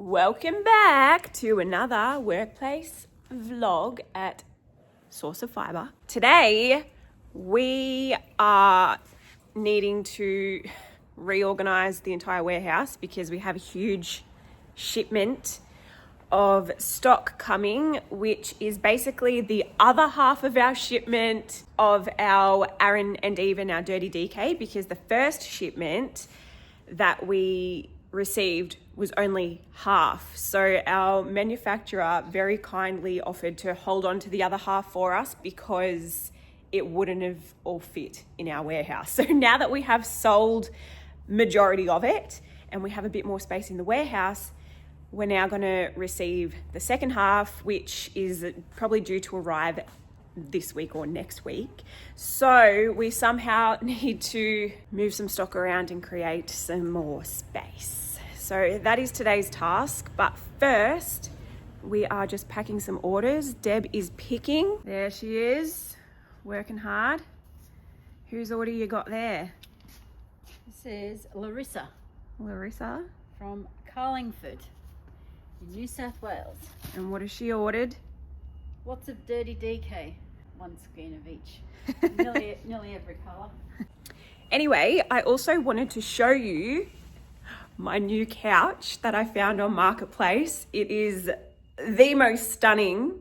Welcome back to another workplace vlog at Source of Fibre. Today we are needing to reorganize the entire warehouse because we have a huge shipment of stock coming, which is basically the other half of our shipment of our Aaron and Even, our Dirty DK, because the first shipment that we received was only half. So our manufacturer very kindly offered to hold on to the other half for us because it wouldn't have all fit in our warehouse. So now that we have sold majority of it and we have a bit more space in the warehouse, we're now going to receive the second half, which is probably due to arrive this week or next week. So we somehow need to move some stock around and create some more space. So that is today's task. But first, we are just packing some orders. Deb is picking. There she is, working hard. Whose order you got there? This is Larissa Larissa. from Carlingford in New South Wales. And what has she ordered? Lots of Dirty DK, one skein of each. nearly every colour. Anyway, I also wanted to show you my new couch that I found on Marketplace. It is the most stunning,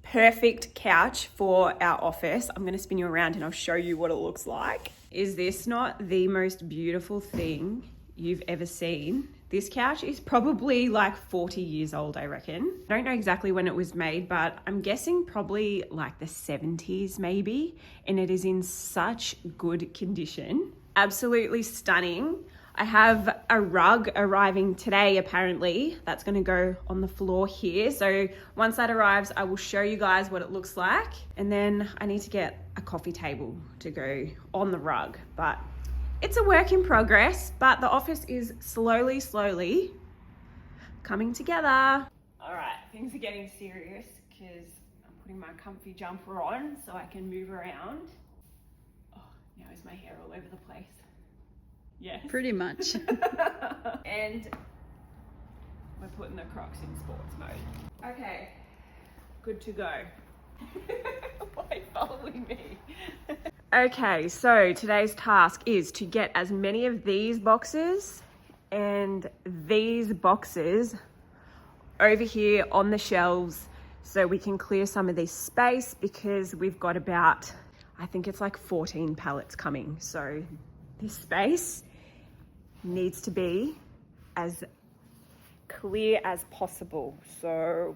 perfect couch for our office. I'm going to spin you around and I'll show you what it looks like. Is this not the most beautiful thing you've ever seen? This couch is probably like 40 years old, I reckon. I don't know exactly when it was made, but I'm guessing probably like the 70s maybe. And it is in such good condition. Absolutely stunning. I have a rug arriving today, apparently. That's gonna go on the floor here. So once that arrives, I will show you guys what it looks like. And then I need to get a coffee table to go on the rug. But it's a work in progress, but the office is slowly coming together. All right, things are getting serious because I'm putting my comfy jumper on so I can move around. Oh, now is my hair all over the place? Yes. Pretty much. And we're putting the Crocs in sports mode. Okay, good to go. Why are you following me? Okay, so today's task is to get as many of these boxes and these boxes over here on the shelves so we can clear some of this space because we've got about, I think it's like 14 pallets coming. So this space needs to be as clear as possible. So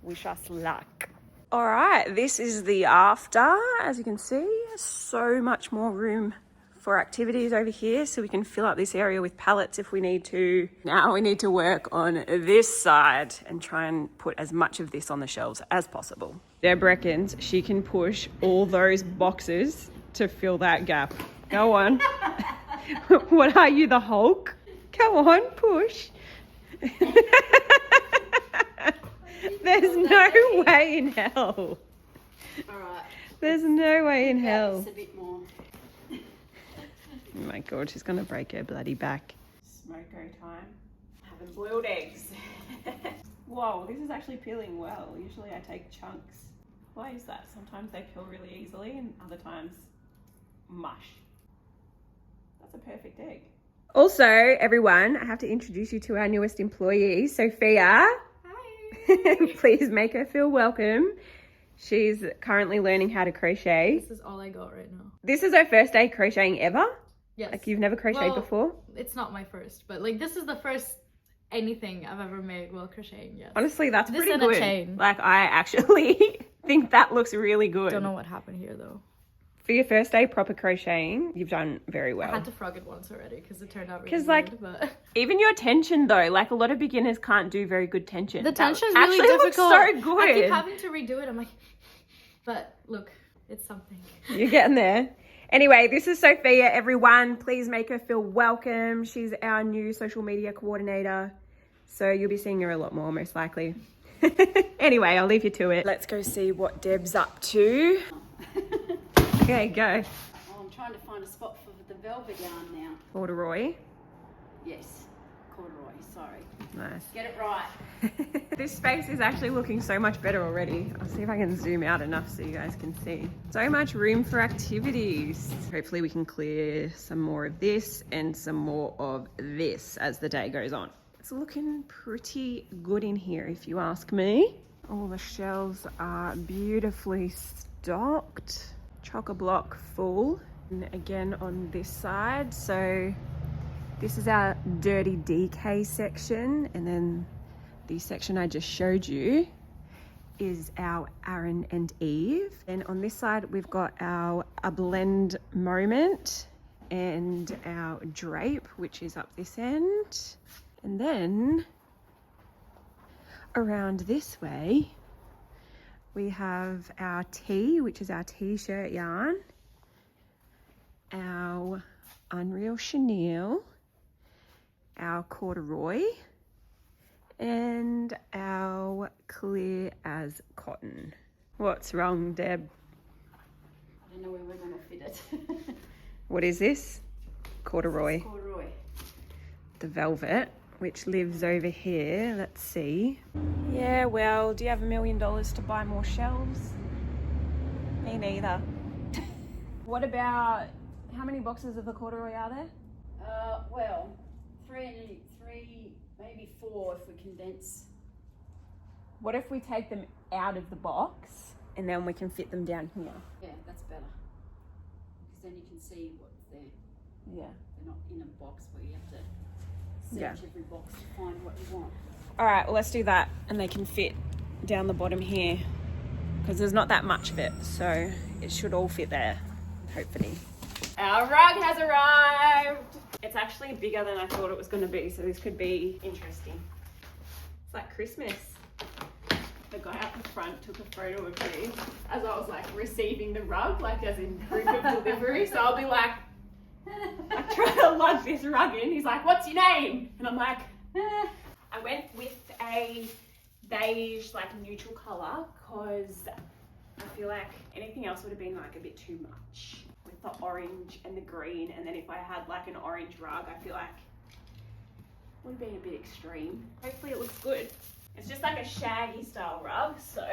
wish us luck. All right, this is the after. As you can see, so much more room for activities over here, so we can fill up this area with pallets if we need to. Now we need to work on this side and try and put as much of this on the shelves as possible. Deb reckons she can push all those boxes to fill that gap. Go on. What are you, the Hulk? Go on, push. There's no way in hell. All right. There's no way in hell. Just a bit more. Oh my God, she's gonna break her bloody back. Smoko time. Having boiled eggs. Whoa, this is actually peeling well. Usually I take chunks. Why is that? Sometimes they peel really easily and other times mush. That's a perfect egg. Also, everyone, I have to introduce you to our newest employee, Sophia. Please make her feel welcome. She's currently learning how to crochet. This is all I got right now. This is her first day crocheting ever? Yes. Like you've never crocheted before? It's not my first, but like this is the first anything I've ever made while crocheting, yes. Honestly, that's this pretty and good. A chain. Like I actually think that looks really good. Don't know what happened here though. For your first day proper crocheting, you've done very well. I had to frog it once already because it turned out really Because like, weird, but... even your tension though, like a lot of beginners can't do very good tension. The tension's that really difficult. Looks so good. I keep having to redo it. I'm like, but look, it's something. You're getting there. Anyway, this is Sophia, everyone. Please make her feel welcome. She's our new social media coordinator. So you'll be seeing her a lot more, most likely. Anyway, I'll leave you to it. Let's go see what Deb's up to. Okay, go. Oh, I'm trying to find a spot for the velvet yarn now. Corduroy. Yes, corduroy, sorry. Nice. Get it right. This space is actually looking so much better already. I'll see if I can zoom out enough so you guys can see. So much room for activities. Hopefully we can clear some more of this and some more of this as the day goes on. It's looking pretty good in here if you ask me. All the shelves are beautifully stocked. Chock-a-block full. And again on this side, so this is our dirty DK section, and then the section I just showed you is our Aaron and Eve. And on this side we've got our A Blend Moment and our drape, which is up this end. And then around this way we have our tee, which is our t-shirt yarn, our Unreal Chenille, our corduroy, and our clear as cotton. What's wrong, Deb? I don't know where we're going to fit it. What is this? Corduroy. Corduroy. The velvet, which lives over here. Let's see. Yeah, well, do you have $1 million to buy more shelves? Me neither. What about, how many boxes of the corduroy are there? Well, three, maybe 4 if we condense. What if we take them out of the box and then we can fit them down here? Yeah, that's better. Because then you can see what's there. Yeah. They're not in a box where you have to search every box to find what you want. All right, well, let's do that. And they can fit down the bottom here because there's not that much of it. So it should all fit there, hopefully. Our rug has arrived. It's actually bigger than I thought it was going to be, so this could be interesting. It's like Christmas. The guy up the front took a photo of me as I was like receiving the rug, like as in proof of delivery. So I'll be like trying to lug this rug in. He's like, "What's your name?" And I'm like, I went with a beige, like neutral color, because I feel like anything else would have been like a bit too much with the orange and the green. And then if I had like an orange rug, I feel like it would have been a bit extreme. Hopefully it looks good. It's just like a shaggy style rug, so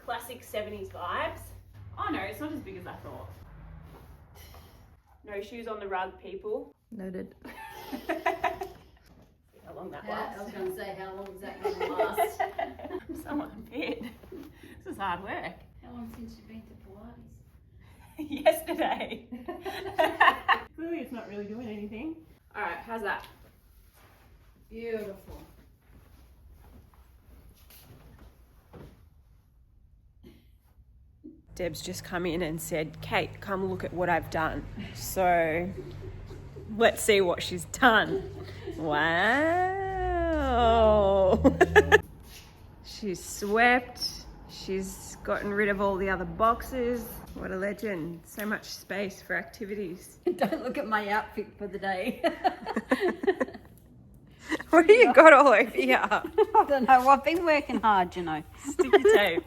classic 70s vibes. Oh no, it's not as big as I thought. No shoes on the rug, people. Noted. See how long that lasts. I was going to say, how long is that going to last? I'm so unfit. This is hard work. How long since you've been to Pilates? Yesterday. Clearly it's not really doing anything. All right, how's that? Beautiful. Deb's just come in and said, "Kate, come look at what I've done." So let's see what she's done. Wow. She's swept. She's gotten rid of all the other boxes. What a legend. So much space for activities. Don't look at my outfit for the day. What do you got all over here? I don't know. I've been working hard, you know. Sticky tape.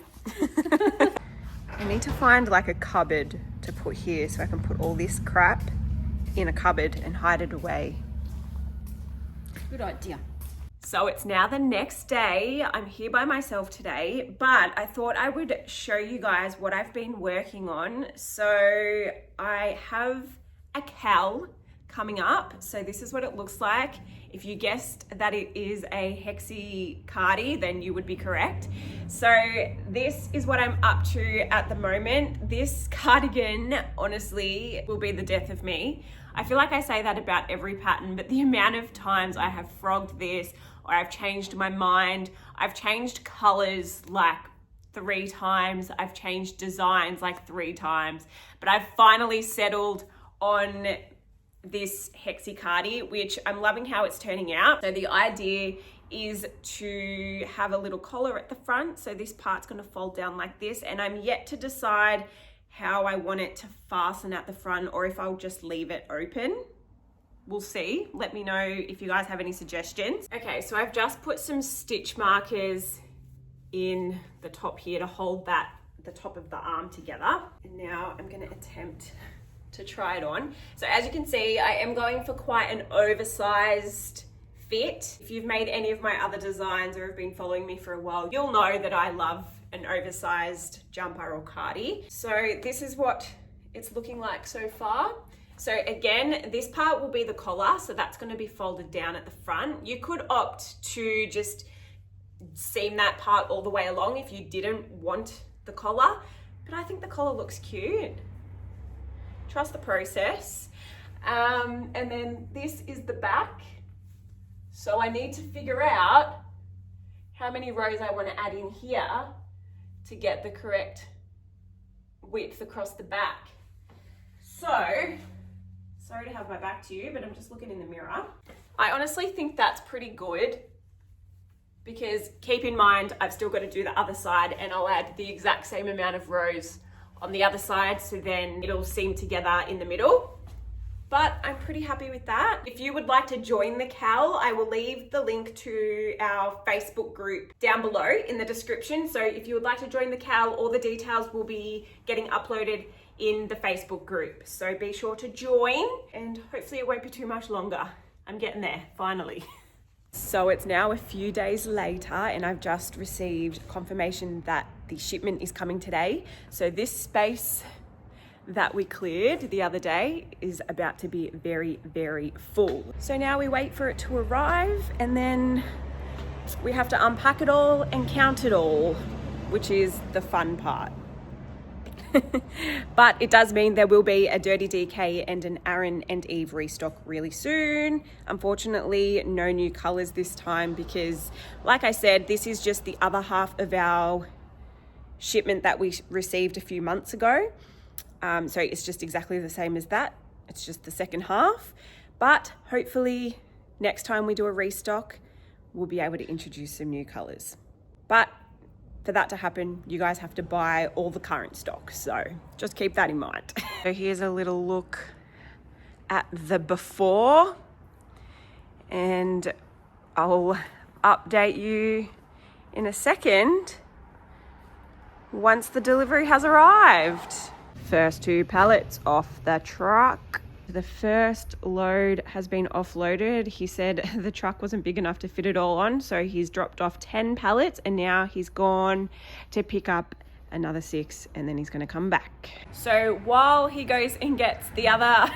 I need to find like a cupboard to put here so I can put all this crap in a cupboard and hide it away. Good idea. So it's now the next day. I'm here by myself today, but I thought I would show you guys what I've been working on. So I have a cowl coming up. So this is what it looks like. If you guessed that it is a hexie cardi, then you would be correct. So this is what I'm up to at the moment. This cardigan, honestly, will be the death of me. I feel like I say that about every pattern, but the amount of times I have frogged this, or I've changed my mind, I've changed colors like 3 times, I've changed designs like 3 times, but I've finally settled on this hexie cardi, which I'm loving how it's turning out. So the idea is to have a little collar at the front. So this part's going to fold down like this, and I'm yet to decide how I want it to fasten at the front or if I'll just leave it open. We'll see. Let me know if you guys have any suggestions. Okay, so I've just put some stitch markers in the top here to hold that, the top of the arm together. And now I'm going to attempt to try it on. So as you can see, I am going for quite an oversized fit. If you've made any of my other designs or have been following me for a while, you'll know that I love an oversized jumper or cardi. So this is what it's looking like so far. So again, this part will be the collar, so that's going to be folded down at the front. You could opt to just seam that part all the way along if you didn't want the collar, but I think the collar looks cute. Trust the process. And then this is the back. So I need to figure out how many rows I want to add in here to get the correct width across the back. So, sorry to have my back to you, but I'm just looking in the mirror. I honestly think that's pretty good, because keep in mind, I've still got to do the other side, and I'll add the exact same amount of rows on the other side, so then it'll seam together in the middle. But I'm pretty happy with that. If you would like to join the cowl, I will leave the link to our Facebook group down below in the description. So if you would like to join the cowl, all the details will be getting uploaded in the Facebook group. So be sure to join, and hopefully it won't be too much longer. I'm getting there, finally. So it's now a few days later, and I've just received confirmation that the shipment is coming today. So this space that we cleared the other day is about to be very, very full. So now we wait for it to arrive, and then we have to unpack it all and count it all, which is the fun part. But it does mean there will be a Dirty DK and an Aaron and Eve restock really soon. Unfortunately, no new colors this time, because like I said, this is just the other half of our shipment that we received a few months ago. So it's just exactly the same as that. It's just the second half, but hopefully next time we do a restock, we'll be able to introduce some new colors. But for that to happen, you guys have to buy all the current stock. So just keep that in mind. So here's a little look at the before, and I'll update you in a second once the delivery has arrived. First 2 pallets off the truck. The first load has been offloaded. He said the truck wasn't big enough to fit it all on, so he's dropped off 10 pallets, and now he's gone to pick up another 6, and then he's going to come back. So while he goes and gets the other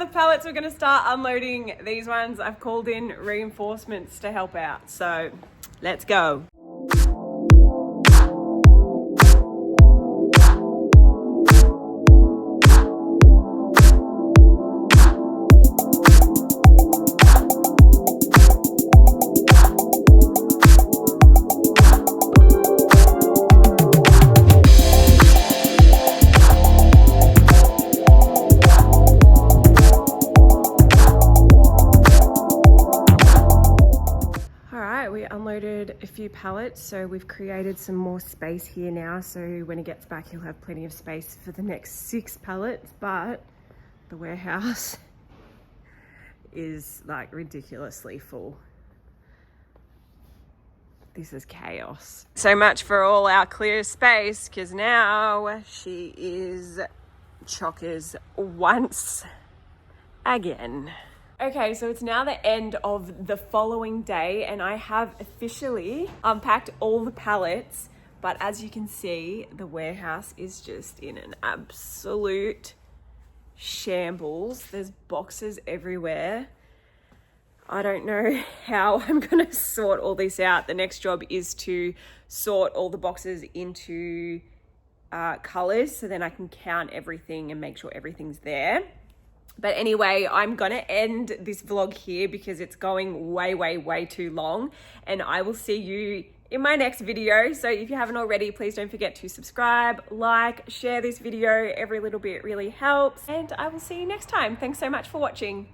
pallets, we're going to start unloading these ones. I've called in reinforcements to help out, so let's go. A few pallets, so we've created some more space here now, so when he gets back he'll have plenty of space for the next 6 pallets. But the warehouse is like ridiculously full. This is chaos. So much for all our clear space, because now she is chockers once again. Okay, so it's now the end of the following day, and I have officially unpacked all the pallets, but as you can see, the warehouse is just in an absolute shambles. There's boxes everywhere. I don't know how I'm gonna sort all this out. The next job is to sort all the boxes into colors, so then I can count everything and make sure everything's there. But anyway, I'm gonna end this vlog here because it's going way, way, way too long, and I will see you in my next video. So if you haven't already, please don't forget to subscribe, like, share this video. Every little bit really helps, and I will see you next time. Thanks so much for watching.